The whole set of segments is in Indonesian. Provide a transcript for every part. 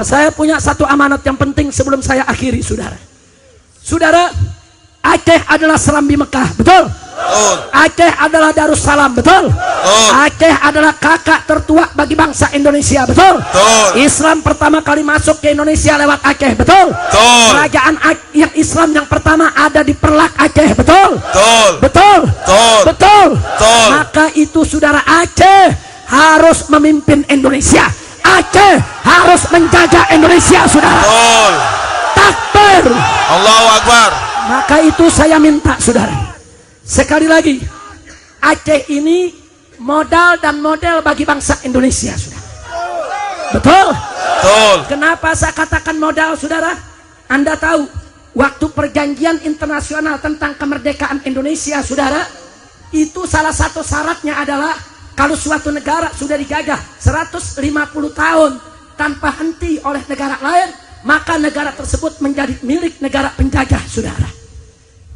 Saya punya satu amanat yang penting sebelum saya akhiri, saudara. Saudara, Aceh adalah Serambi Mekah, betul? Betul. Aceh adalah Darussalam, betul? Betul. Aceh adalah kakak tertua bagi bangsa Indonesia, betul? Betul. Islam pertama kali masuk ke Indonesia lewat Aceh, betul? Betul. Kerajaan yang Islam yang pertama ada di Perlak, Aceh, betul? Betul. Betul? Betul. Betul? Betul. Maka itu saudara, Aceh harus memimpin Indonesia. Aceh harus menjaga Indonesia, saudara. Betul. Takbir. Allahu Akbar. Maka itu saya minta, saudara, sekali lagi, Aceh ini modal dan model bagi bangsa Indonesia, saudara. Betul? Betul. Kenapa saya katakan modal, saudara? Anda tahu, waktu perjanjian internasional tentang kemerdekaan Indonesia, saudara, itu salah satu syaratnya adalah kalau suatu negara sudah dijajah 150 tahun tanpa henti oleh negara lain, maka negara tersebut menjadi milik negara penjajah, saudara.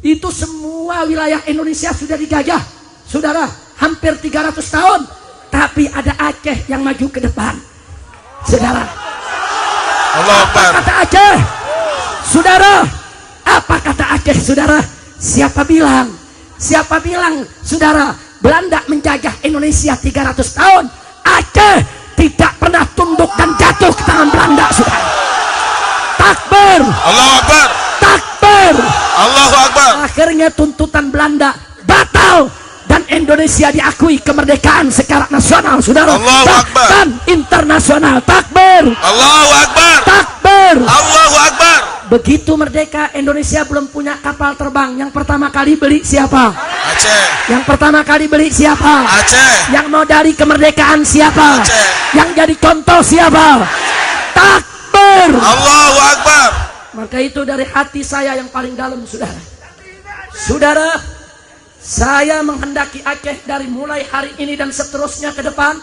Itu semua wilayah Indonesia sudah dijajah, saudara, hampir 300 tahun. Tapi ada Aceh yang maju ke depan, saudara. Allahu Akbar. Apa kata Aceh, saudara? Apa kata Aceh, saudara? Siapa bilang, saudara, Belanda menjajah Indonesia 300 tahun, Aceh tidak pernah tunduk dan jatuh ke tangan Belanda, saudara. Takbir. Allahu Akbar. Takbir. Allahu Akbar. Akhirnya tuntutan Belanda batal dan Indonesia diakui kemerdekaan secara nasional, saudara. Allahu Akbar. Dan internasional. Takbir. Allahu Akbar. Takbir. Allahu Akbar. Begitu merdeka, Indonesia belum punya kapal terbang. Yang pertama kali beli siapa? Aceh. Yang pertama kali beli siapa? Aceh. Yang mau dari kemerdekaan siapa? Aceh. Yang jadi contoh siapa? Takbir. Allahu Akbar. Maka itu dari hati saya yang paling dalam, saudara. Saudara, saya menghendaki Aceh dari mulai hari ini dan seterusnya ke depan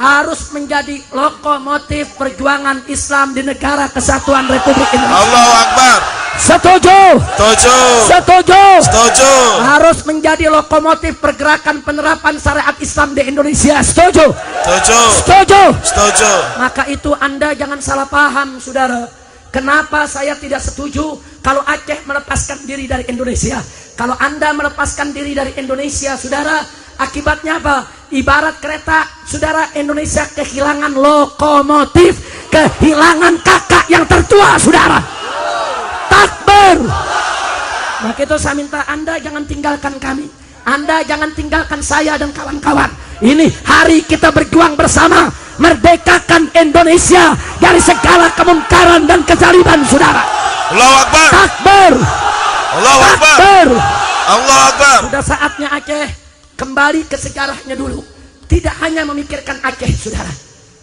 harus menjadi lokomotif perjuangan Islam di negara kesatuan Republik Indonesia. Allahu Akbar. Setuju? Setuju. Setuju? Setuju. Harus menjadi lokomotif pergerakan penerapan syariat Islam di Indonesia. Setuju? Setuju. Setuju? Setuju. Maka itu Anda jangan salah paham, saudara. Kenapa saya tidak setuju kalau Aceh melepaskan diri dari Indonesia? Kalau Anda melepaskan diri dari Indonesia, saudara, akibatnya apa? Ibarat kereta, saudara, Indonesia kehilangan lokomotif, kehilangan kakak yang tertua, saudara. Takbir. Maka itu saya minta Anda jangan tinggalkan kami. Anda jangan tinggalkan saya dan kawan-kawan. Ini hari kita berjuang bersama, merdekakan Indonesia dari segala kemungkaran dan kezaliman, saudara. Allahu Akbar. Takbir. Allahu Akbar. Takbir. Allahu Akbar. Sudah saatnya Aceh kembali ke sejarahnya dulu. Tidak hanya memikirkan Aceh, saudara.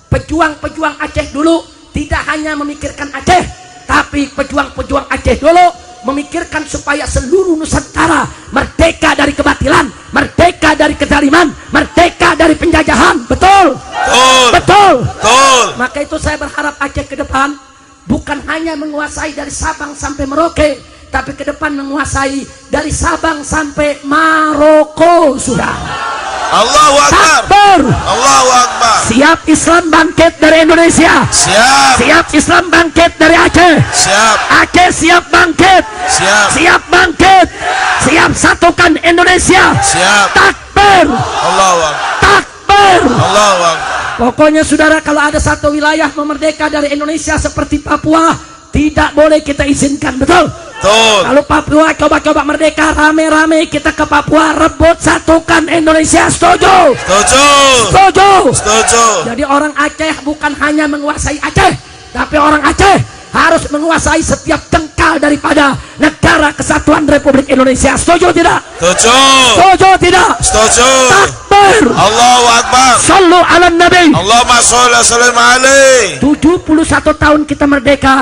Pejuang-pejuang Aceh dulu tidak hanya memikirkan Aceh, tapi pejuang-pejuang Aceh dulu memikirkan supaya seluruh Nusantara merdeka dari kebatilan, merdeka dari kezaliman, merdeka dari penjajahan. Betul? Betul. Betul? Betul. Maka itu saya berharap Aceh ke depan bukan hanya menguasai dari Sabang sampai Merauke, tapi ke depan menguasai dari Sabang sampai Maroko, sudah. Allahu Akbar. Takbir. Allahu Akbar. Siap Islam bangkit dari Indonesia. Siap. Siap Islam bangkit dari Aceh. Siap. Aceh siap bangkit. Siap. Siap bangkit. Siap satukan Indonesia. Siap. Takbir. Allahu Akbar. Takbir. Allahu Akbar. Pokoknya saudara, kalau ada satu wilayah memerdeka dari Indonesia seperti Papua, tidak boleh kita izinkan, betul? Betul. Kalau Papua coba-coba merdeka, rame-rame kita ke Papua, rebut satukan Indonesia. Setuju? Setuju. Setuju? Setuju. Jadi orang Aceh bukan hanya menguasai Aceh, tapi orang Aceh harus menguasai setiap jengkal daripada negara kesatuan Republik Indonesia. Setuju tidak? Setuju. Setuju tidak? Setuju. Takbir. Allahu Akbar. Sallu ala Nabi. Allahumma sholli wa sallim alaihi. 71 tahun kita merdeka,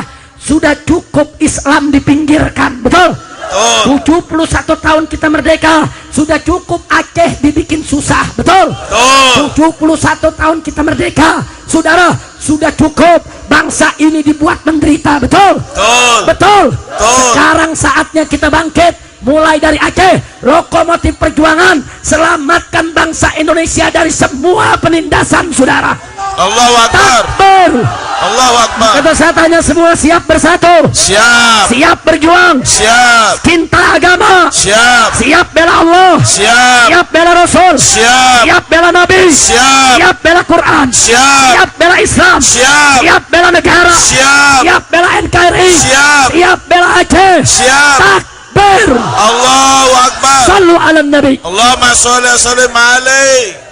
sudah cukup Islam dipinggirkan, betul? Betul. 71 tahun kita merdeka, sudah cukup Aceh dibikin susah, betul? Betul. 71 tahun kita merdeka, saudara, sudah cukup bangsa ini dibuat menderita, betul? Betul. Betul? Betul. Sekarang saatnya kita bangkit, mulai dari Aceh, lokomotif perjuangan, selamatkan bangsa Indonesia dari semua penindasan, saudara. Allahu Akbar. Takbir. Allahu Akbar. Kata saya tanya semua, siap bersatu? Siap. Siap berjuang? Siap. Cinta agama? Siap. Siap bela Allah? Siap. Siap bela Rasul? Siap. Siap bela Nabi? Siap. Siap bela Quran? Siap. Siap bela Islam? Siap. Siap bela negara? Siap. Siap bela NKRI? Siap. Siap bela Aceh? Siap. Takbir! Allahu Akbar. Sallu ala Nabi. Allahumma sholli wa sallim alaihi.